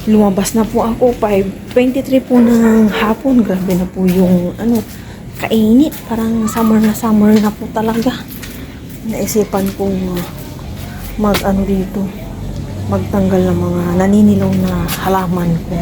Lumabas na po ako, 5:23 po ng hapon. Grabe na po yung kainit. Parang summer na po talaga. Naisipan kong dito, magtanggal ng mga naninilaw na halaman ko.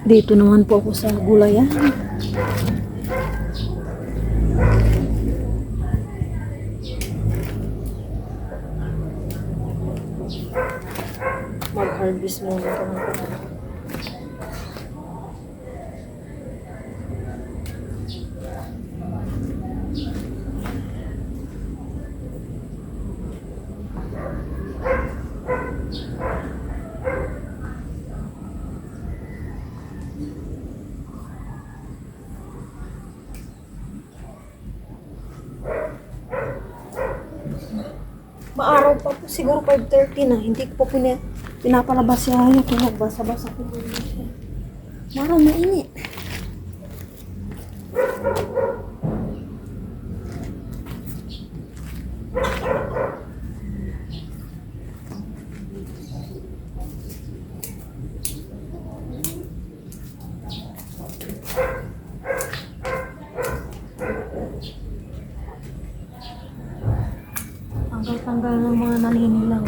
Dito naman po ako sa gulayan. Mag-harvest muna ito ng pala. Maaraw pa po, siguro 5:30 na. Hindi ko po pinapalabas siya. Kaya nagbasa-basa po po siya. Maaraw, mainit. Tanggal ng mga naninilaw.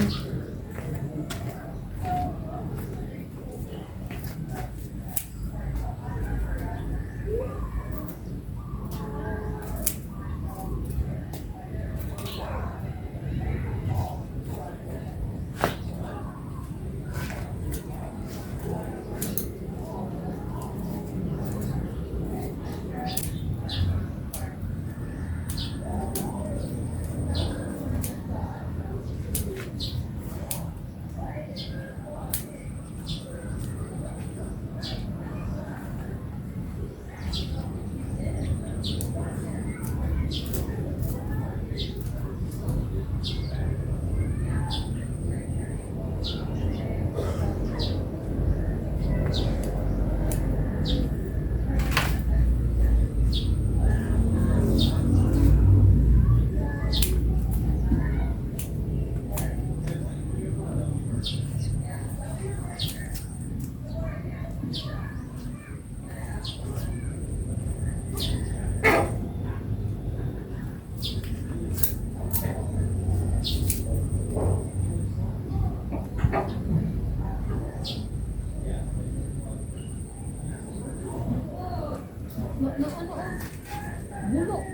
Bulok.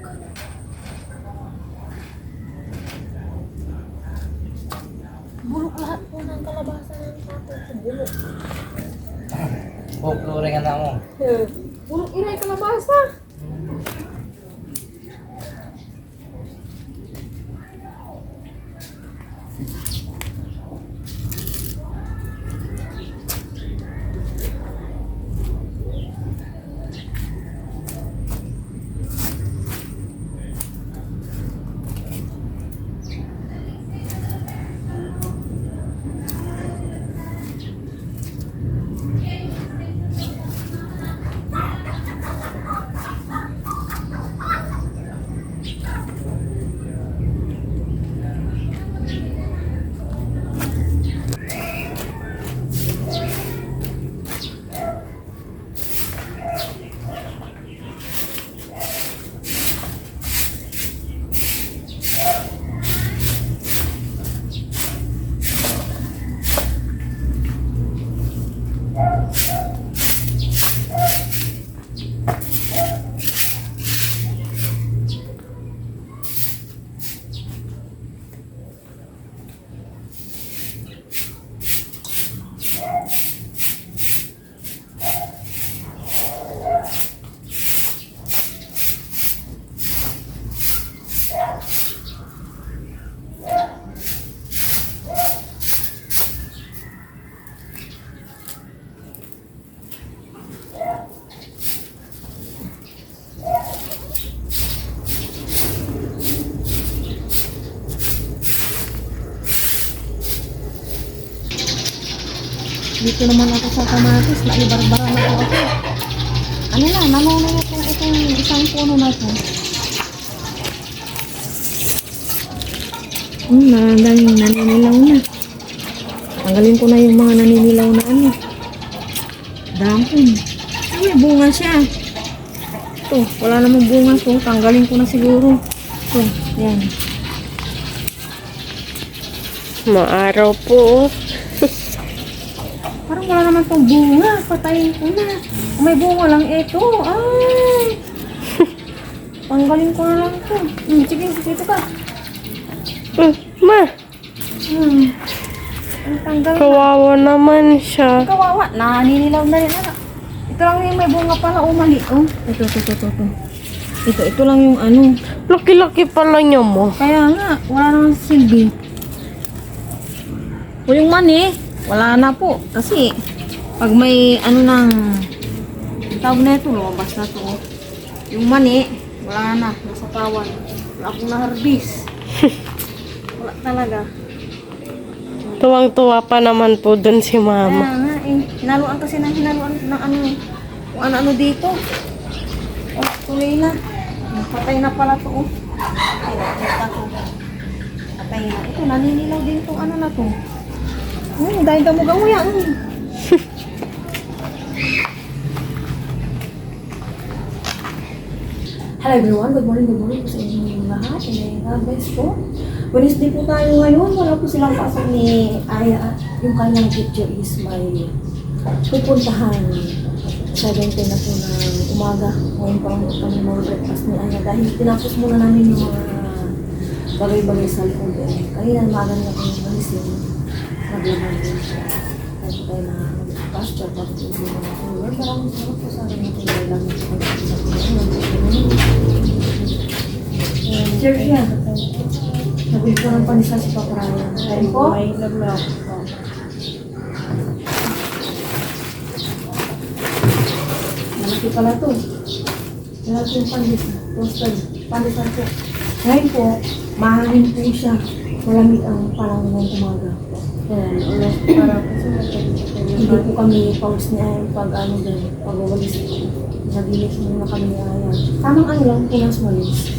Bulok lahat po ng kalabasa ng tato. Bulok. Buklo rin ka mo. Bulok iray kalabasa. Dito naman ako sa kamatis, naibarbara na po ako. Ano na, nanaw na itong isang puno na ito. Naninilaw na. Tanggalin ko na yung mga naninilaw na ano. Dahon. May bunga siya. Ito, wala namang bunga to. Tanggalin ko na siguro. Ito, yan. Maaraw po. Parang wala naman tong bunga. Patayin ko na. Kung may bunga lang ito. Ay! Tanggalin ko na lang ito. Sige, dito ka. Ma, Ang tanggal na. kawawa naman siya. Kawawa. Naninilaw na rin. Ano? Ito lang yung may bunga pala. Oh, mali. Oh. Ito lang yung ano. Laki-laki pala niya mo. Kaya nga, wala namang silbi. O yung mani, wala na po. Kasi, pag may ano nang tawag na ito, lumabas na to. Yung mani, wala na. Nasa tawan. Wala akong na-harvest. Wala talaga. Tuwang-tuwa pa naman po dun si mama. Kaya nga eh. Hinaluan kasi ng hinaluan ng ano. Kung ano-ano dito. Oh, tuloy na. Patay na pala to. Oh. Patay na. Ito, naninilaw din itong ano na to. Dahil damo-gamo yan. Hello everyone, good morning po sa inyong lahat. And God bless po. Wednesday po tayo ngayon. Wala po silang pasok ni Aya. Yung kanyang picture is may pupuntahan 7:10 na po ng umaga. Ngayon pa lang kami mag-breakfast ni Aya. Dahil tinapos muna namin yung mga bagay-bagay sa likod. Kanina umaga na kami nagising. Naglaman din siya. Tayo po tayo na pasture. Tapos hindi mo na po. Maraming sarap po sa akin natin. Dahil lang ito kami Sure siya. Nabili ko ng panisa si Papa Ryan. Kain po? May naglaw po. Malaki pala to. Malaki yung pandisa. Toasted. Pandisa po. Ngayon po, mahangin po siya. Malamig ang panahon ng umaga. Para po Hindi po kami pause niya pag ano din, pag-uwalis. Nagilis muna kami ni Aya. Tamang ano lang, punas walis.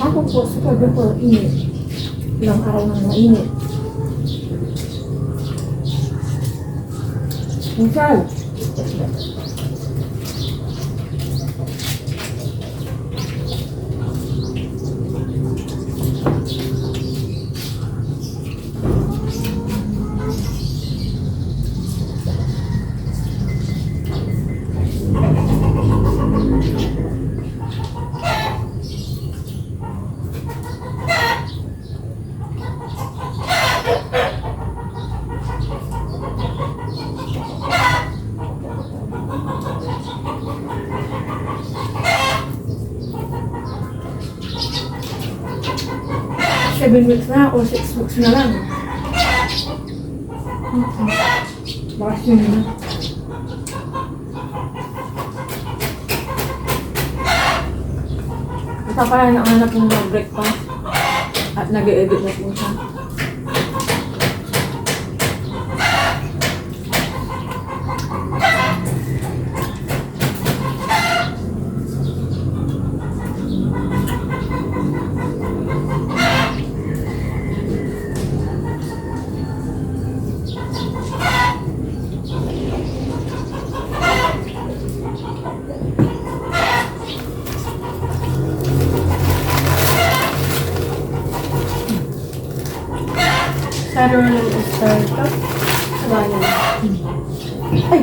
Ako po, super duper init. Ilang araw nang mainit. Minsan, seven weeks na or 6 weeks na lang. Bakas yun na. Ito pala na anak yung breakfast at nag-e-edit na po siya. Saro lang i-start ito. Bayan. Ay!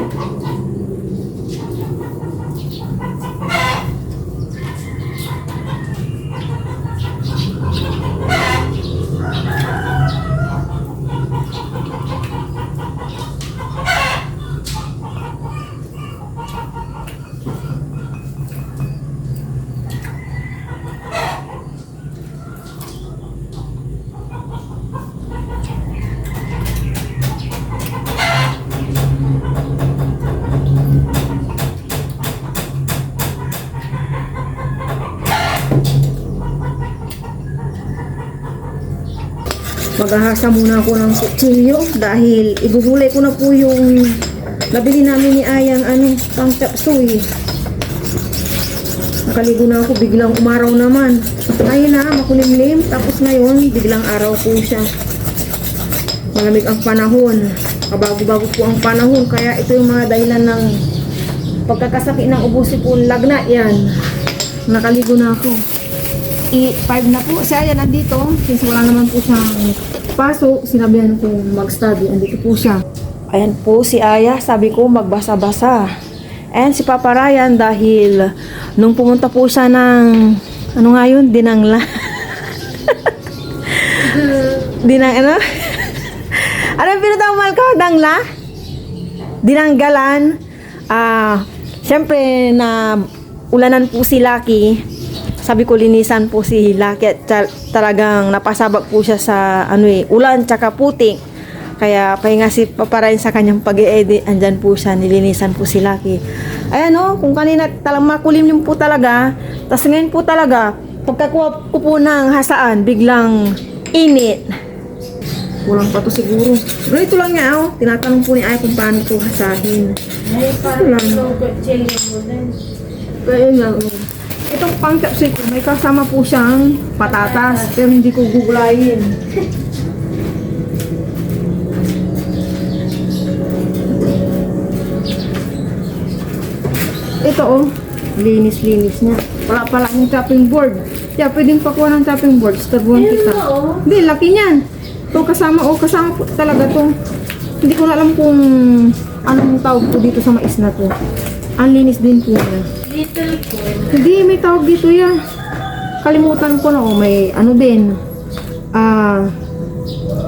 Maghahasa muna ako ng kutsilyo dahil ibubulay ko na po yung nabili namin ni Ayang pang chapsuy. Nakaligo na ako, biglang umaraw naman. Ayun na, makulimlim. Tapos ngayon, biglang araw po siya. Malamig ang panahon. Kabago-bago po ang panahon. Kaya ito yung mga dahilan ng pagkakasakit ng ubo sipon lagnat yan. Nakaligo na ako. 5 na po. Si Aya nandito. Since wala naman po siyang pasok, sinabihan ko mag-study. Andito po siya. Ayan po si Aya. Sabi ko magbasa-basa. And si Papa Ryan dahil nung pumunta po siya ng ano nga yun? Dinangla. Ano? Ano yung pinatawal ko? Dangla? Dinanggalan. Siyempre na ulanan po si Lucky. Sabi ko linisan po si Lucky at talagang napasabak po siya sa ulan tsaka putik. Kaya pahinga si Papa Ryan sa kanyang pag-i-edit. Andyan po siya, nilinisan po si Lucky. Ayan kung kanina talang makulimlim po talaga. Tapos ngayon po talaga, pagkakuha ko po ng hasaan, biglang init. Kulang pa to siguro. Ganito lang niya tinatanong po ni Ay kung paano po hasahin. Ay, parang yung kutsilyo mo din. Kaya nga, itong pang-chapsuy ko, may kasama po siyang patatas. Pero hindi ko gugulayin. Ito linis-linis niya. Wala pala akong chopping board. Kaya pwedeng pakuha ng chopping board. Starbuan kita. Hindi, laki niyan. Ito kasama po talaga to. Hindi ko na alam kung anong tawag po dito sa mais na to. Ang linis din po niya. Little ko. Hindi, may tawag dito yan. Kalimutan ko na may din.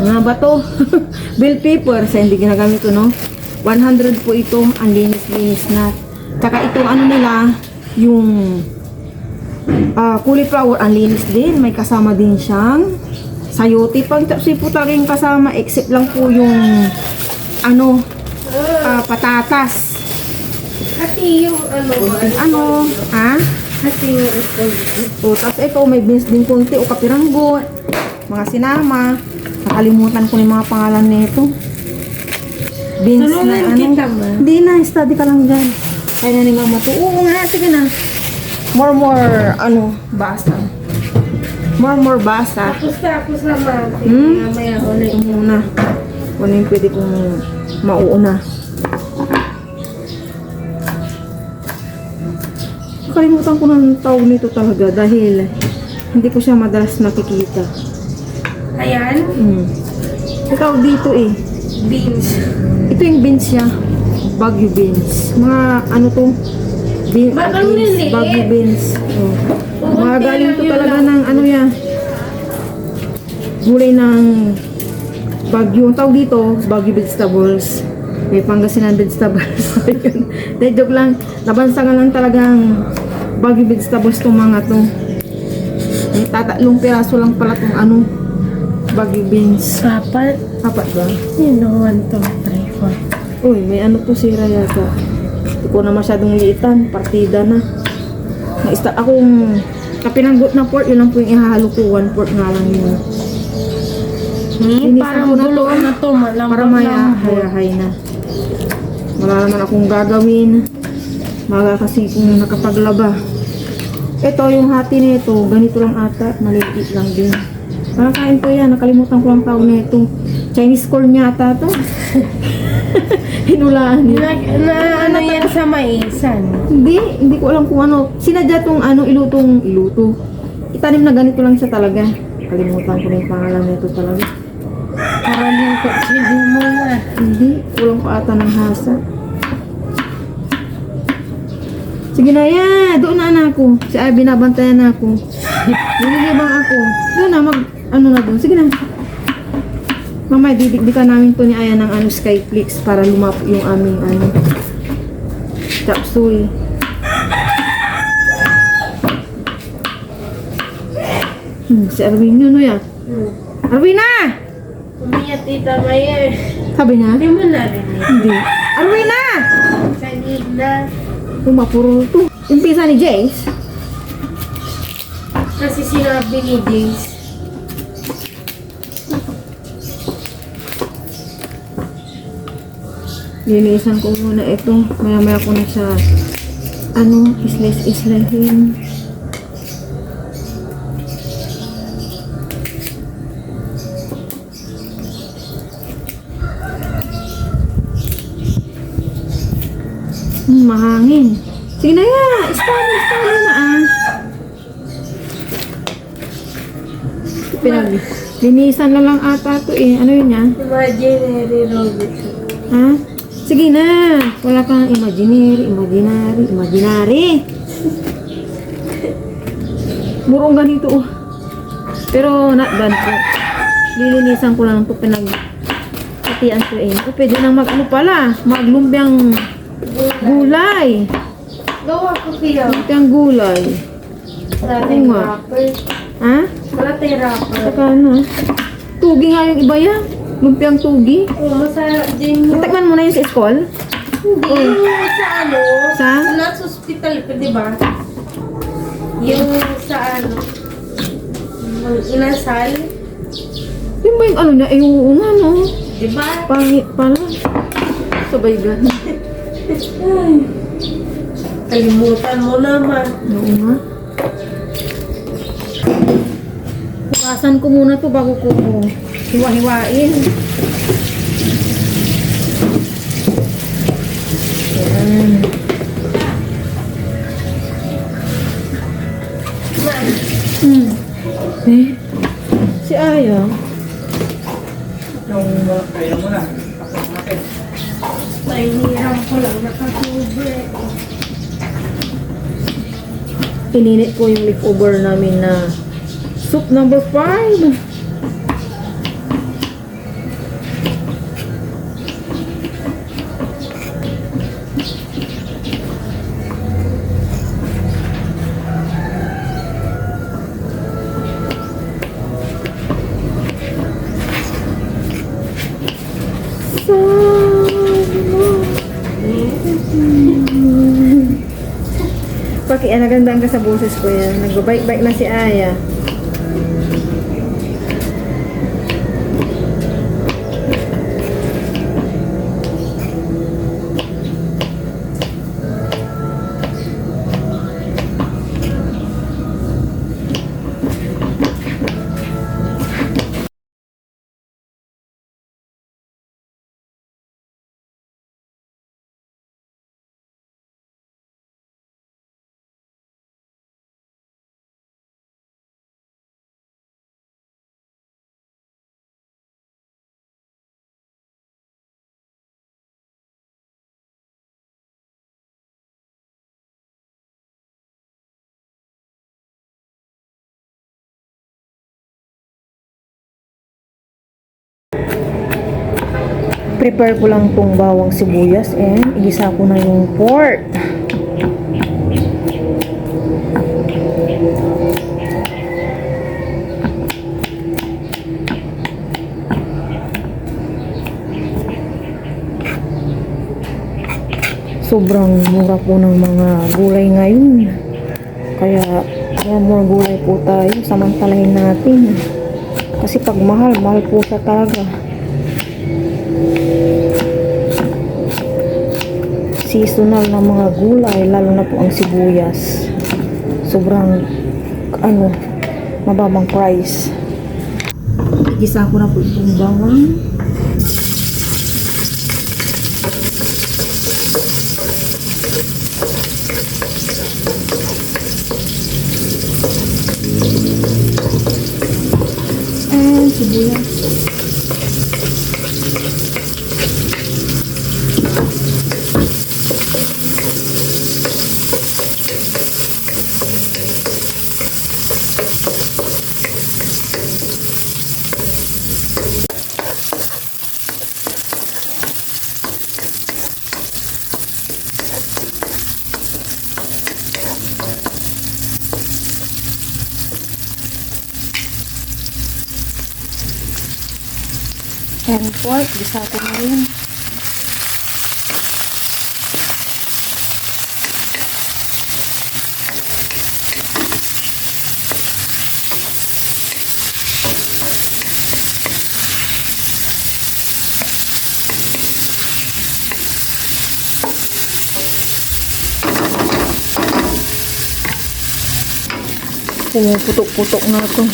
Nga ba to? Bill paper. Sa hindi ginagamit to, no? 100 po ito. Ang linis-linis na. Tsaka itong nila, yung cauliflower, ang linis din. May kasama din siyang sayote. Pang chapsuy po talaga yung kasama, except lang po yung patatas. Hati yung hati yung Tapos ito, may beans din konti o kapiranggo. Mga sinama. Nakalimutan ko yung mga pangalan nito. Beans Tulungan kita ba? Hindi na, study ka lang dyan. Kaya na ni Mama to. Oo nga, sige na. More, basa. More basa. Tapos naman. Mamaya ulit. Ito muna. Ano yung pwede kong mauuna. Kalimutan ko ng tawag nito talaga dahil hindi ko siya madalas nakikita. Ayan. Ikaw dito Beans. Ito yung beans siya. Baguio beans. Mga to? Beans. Ang liliit. Baguio beans. Mga galing to talaga ng gulay ng Baguio. Ang tawag dito, Baguio vegetables. May Pangasinan vegetables. Dahil joke lang. Nabansagan lang talagang Baguio vegetables tong mga to. May tatatlong piraso lang pala tong Baguio beans. Apat. Apat ba? 1, 2, 3, 4. Uy, may po sira yata. Hindi ko na masyadong liitan. Partida na. Na-start akong kapinanggot na pork. Yun lang po yung ihahalo ko. 1/4 nga lang yun. Parang buluan na to. Para maya-hay na. Wala naman akong gagawin. Maga kasi kung nakapaglaba. Ito, yung hati nito. Ganito lang ata. Maliit lang din. Nakakain ko yan. Nakalimutan ko lang tawag nito. Chinese corn niya ata to. Hinulaan niya. Yan sa maisan? Hindi ko alam kung sinadya tong iluto. Itanim na ganito lang siya talaga. Kalimutan ko na yung pangalan nito talaga. Parang yung kutsilyo mo na. Hindi, kulang pa ata ng hasa. Sige na yan, doon na anak ko. Si Ay, binabantayan na ako. Nililibang ako. Doon na, na doon. Sige na. Mamaya, didikdikan namin to ni Aya ng Skyflix para lumapo yung aming chapsuy. Si Arwin yun, yan. Arwina! Umiyak tita Maya. Sabi niya? Hindi mo narinig. Hindi. Arwina! Kanina. Pumapuro to. Umpisa ni Jace. Kasi sinabi ni Jace. Linisan ko muna ito. Maya-maya ko na siya isles-islahin. Mahangin. Sige na ya. Style na Linisan na lang ata to eh. Ano yun yan? Imaginary Robot. Ha? Sige na. Wala kang imaginary. Murong ganito oh. Pero not bad po. Lilinisan ko lang ito pinag-hatian ko eh. O, pwede nang maglumpiang gulay. Gawa ko kaya. Lumpiang gulay. Wala Oo tayong nga. wrapper. Ha? Wala tayong wrapper. Saka ano? Tugi nga yung iba yan. Lumpiang tugi. Oo, masarap din yun. Natakman mo na yun sa school? Hindi, yung sa ano? Sa? Nasa hospital pa, di ba? Yung sa ano? Yung inasal. Yung ba yung ano niya? Eh, oo nga no. Di ba? Pangit pala. Sabay gan. Kalimutan mo naman. Oo nga. Bukasan ko muna to bago ko hiwa-hiwain. Yan. Eh, si Aya. Pahiram ko lang nakasubre. Pininit ko yung leftover namin na soup number 5. Nagandaan ka sa boses ko yan. Nag-bike-bike na si Aya. Prepare ko lang tong bawang sibuyas and igisa ko na yung pork. Sobrang mura po ng mga gulay ngayon. Kaya more gulay po tayo. Samantalahin natin. Kasi pag mahal, mahal po siya talaga. Seasonal na mga gulay, lalo na po ang sibuyas. Sobrang mababang price. Igisa ko na po itong bawang. And sibuyas. And pork, gisa ko na rin. Pumuputok-putok na to.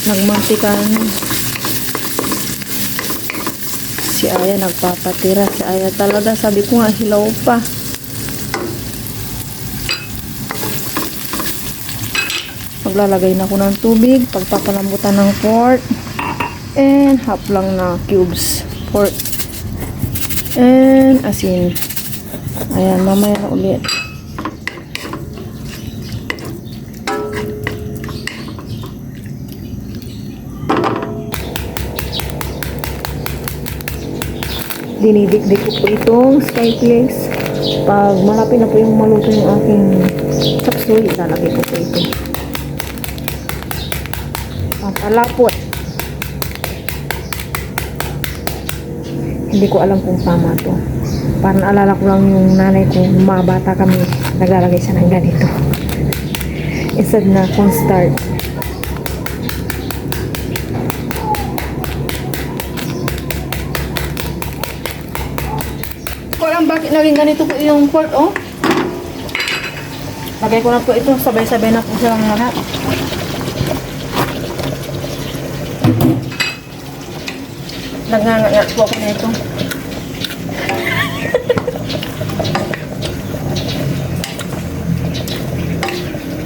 Nagmantika na. Si Aya nagpapatira. Si Aya talaga. Sabi ko nga, hilaw pa. Maglalagay na ako ng tubig. Pagpapalambutan ng pork. And half lang na cubes pork. And asin. Ayan, mamaya na ulit. Dinidikdik ko po itong Skyflex. Pag malapit na po yung maluto yung aking chapsuy, ilalagay ko po ito. Pampalapot. Hindi ko alam kung tama to. Parang alala ko lang yung nanay ko, mga bata kami, naglalagay siya ng ganito. Instead na cornstarch. Ko alam bakit naging ganito po yung pork, oh. Lagay ko na po ito, sabay-sabay na po silang lahat. Nagngangat po ako na ito.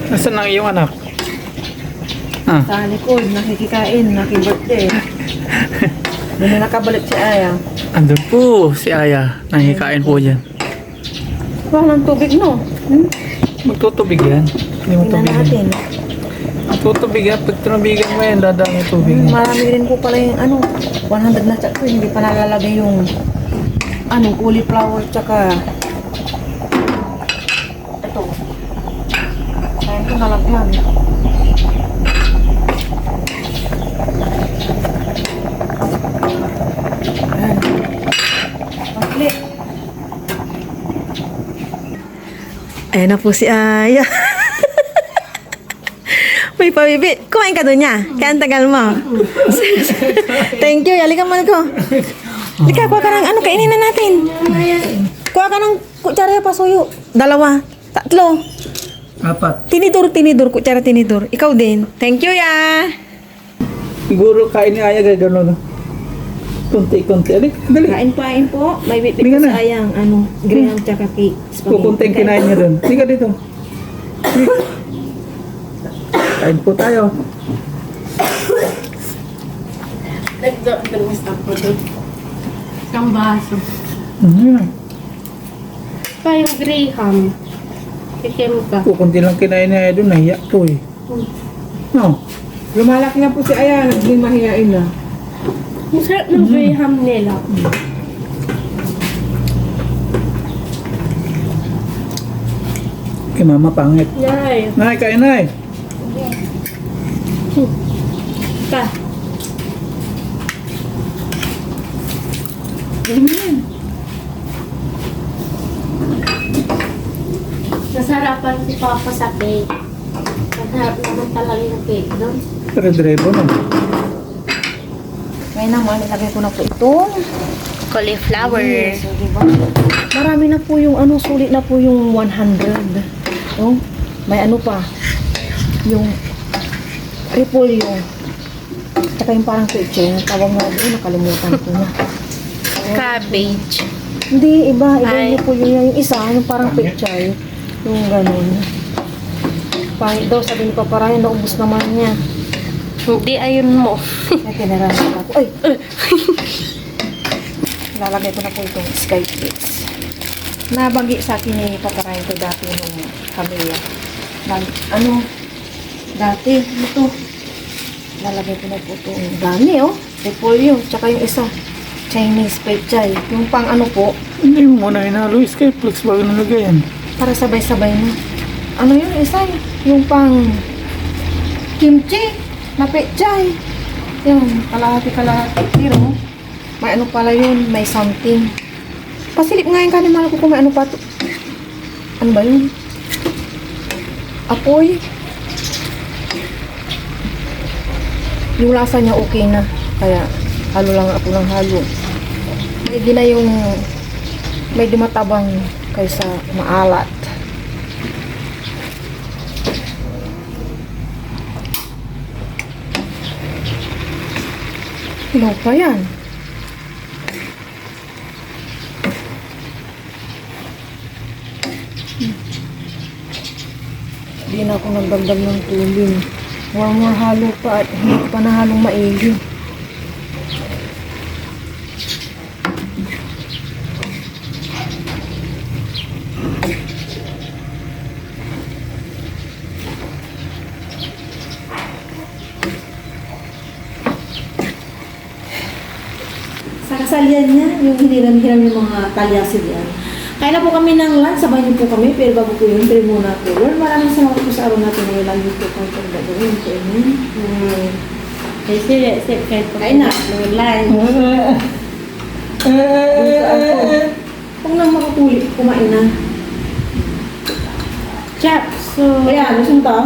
Nasaan ang iyong anak? Ah, Sa likod, nakikikain, nakibirthday. Hindi na nakabalik si Aya. andun po si Aya. Nangikain po dyan. Wala ng tubig, no? Magtutubig yan. Hindi mo Tingnan tubig. natin. Magtutubig yan. Pag tunubigan mo yan, dadami tubig. Marami rin po pala yung 100 na tsaka hindi pa nalalagay yung cauliflower tsaka ito. Kaya ko nalagyan. Ayan. Pag-click. Ayan na po si Aya. May pabibit. Kumain ka doon niya. Kaya ang tagal mo. Thank you. Halika mo ko. Halika, kuha ka ng kainin na natin. Kuha ka ng kutsara pasuyo. 2. 3. Apat. Tinidor. Kutsara tinidor. Ikaw din. Thank you, ya. Siguro kain ni Aya gano'n. Konti-konti. Dali. Kain po. May bibit Halika ko na. sa ayang graham tsaka cake. Kukunting kinain niya doon. Sige dito. Kain po tayo. Nagdamis ako doon. Isang baso. Mm. Pa yung Graham. Kikim ka. Kukunti lang kinain ni Aya doon. Nahiya to eh. No. Lumalaki na po si Aya. Naging mahihain na. Ang sarap ng Graham nila. Kay mama pangit. Nay. Nay, kain nay. Pa. Nasarapan si Papa sa cake. Masarap naman talaga yung cake doon. Redrebo no. Ngayon naman, ilagay ko na po itong Cauliflower. So, diba? Marami na po yung sulit na po yung 100. Oh, may pa. Yung repolyo. Saka yung parang peche. Tawag mo doon, nakalimutan ko na. Cabbage. Hindi, iba Ay. yung repolyo niya. Yung isa, yung parang peche. Yung ganun. Pangit daw, sabi ni Papa Ryan, naubos naman niya. Hindi, ayun mo. Ay, kinarami ako. Ay! Lalagay ko na po itong Skyflex. Nabagi sa akin ni Papa Ryan ko dati nung Camilla. Dati, ito. Lalagay ko na po itong dami, oh. Repolyo, tsaka yung isa. Chinese pechay. Yung pang po, Hindi mo muna hinalo. Skyflex bago nalagyan. para sabay-sabay na. Yung isa, yung pang kimchi na pechay. Yan, kalahati. Pero, may pala yun, may something. Pasilip nga yung kanin ko kung may pa to. Ano ba yun? Apoy. Yung lasa niya okay na. Kaya, halo lang ako ng halo. Hindi na yung medyo matabang kaysa maalat. Ano pa yan? Hindi na ako nagdagdag ng tubig. More halo pa at hindi ko pa nahalong maigi. Sa kasalian niya, yung hiniram-hiram yung mga talyasin yan. Kaya na po kami ng lunch, sabay niyo po kami, pero bago po yun, pero muna po. Lord, maraming salamat po sa araw natin ngayon. Lagi po kami pagdagawin po. Amen. Kasi, kahit pa Kain na. Nulan. Kung nang makapuli, kumain na. Chap, so... Kaya, gusto mo to?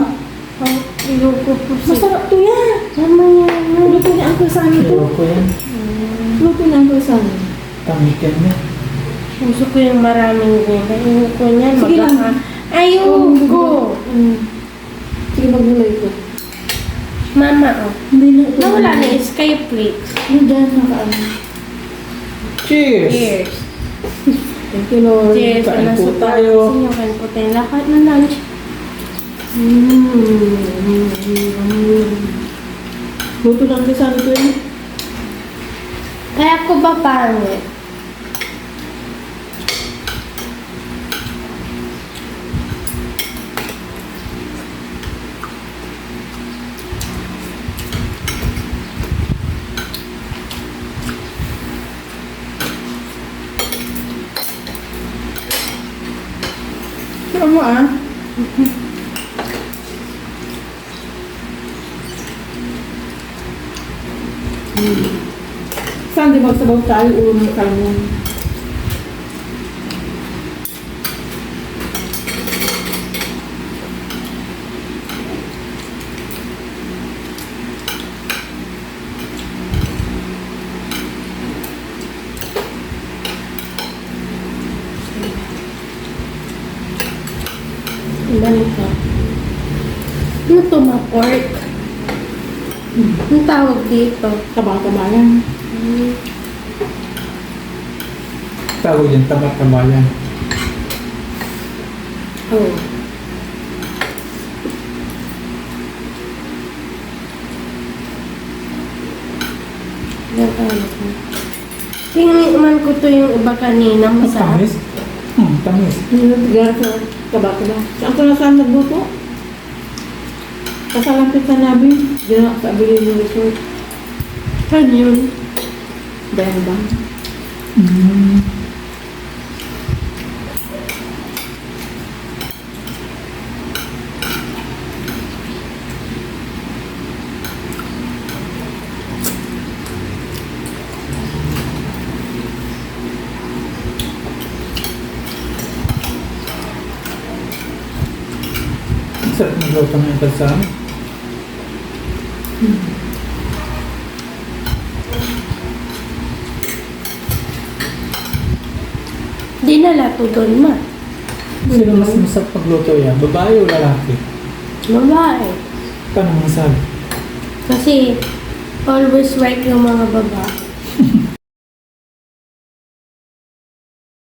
Iluko po siya. Masarap to yan. Mamaya na. Luto ni Uncle Sammy to. Ayoko yan. Luto ni Uncle Sammy. Tamikan niya. Gusto ko yung maraming gulay. Ayoko niyan. Sige lang. Ayoko. Sige, maggulay ko. Mama, oh. Hindi na ito. Nawala na is kayo plate. Hindi dyan, nakaano. Cheers! Cheers. Thank you, Lord. Cheers. Kain Ano po sa tayo. Kain po tayo lahat ng lunch. Luto ng Uncle Sammy to yun. Kaya ko ba pangit? Sino mo ah? Saan di magsabaw tayo ulo ng kanya? Ilan ito? Ano to, ma-pork? Ang tawag dito? Taba-taba yan. Tawag yan, tama-tamayan. Oh. Yan ano ko. Tingnan ko to yung iba kanina, Ang masarap. tamis? Tamis. Nilagyan sa taba-taba. Saan ko na saan nagluto? Kasalampit sa namin. Diyan sa Abilin ng Resort. Ano yun? Dahil ba? Sarap magluto ng kasama. Di nalato doon, ma. Sino mas masarap magluto yan? Babae o lalaki? Babae. Paano masabi? Kasi, always right yung mga babae.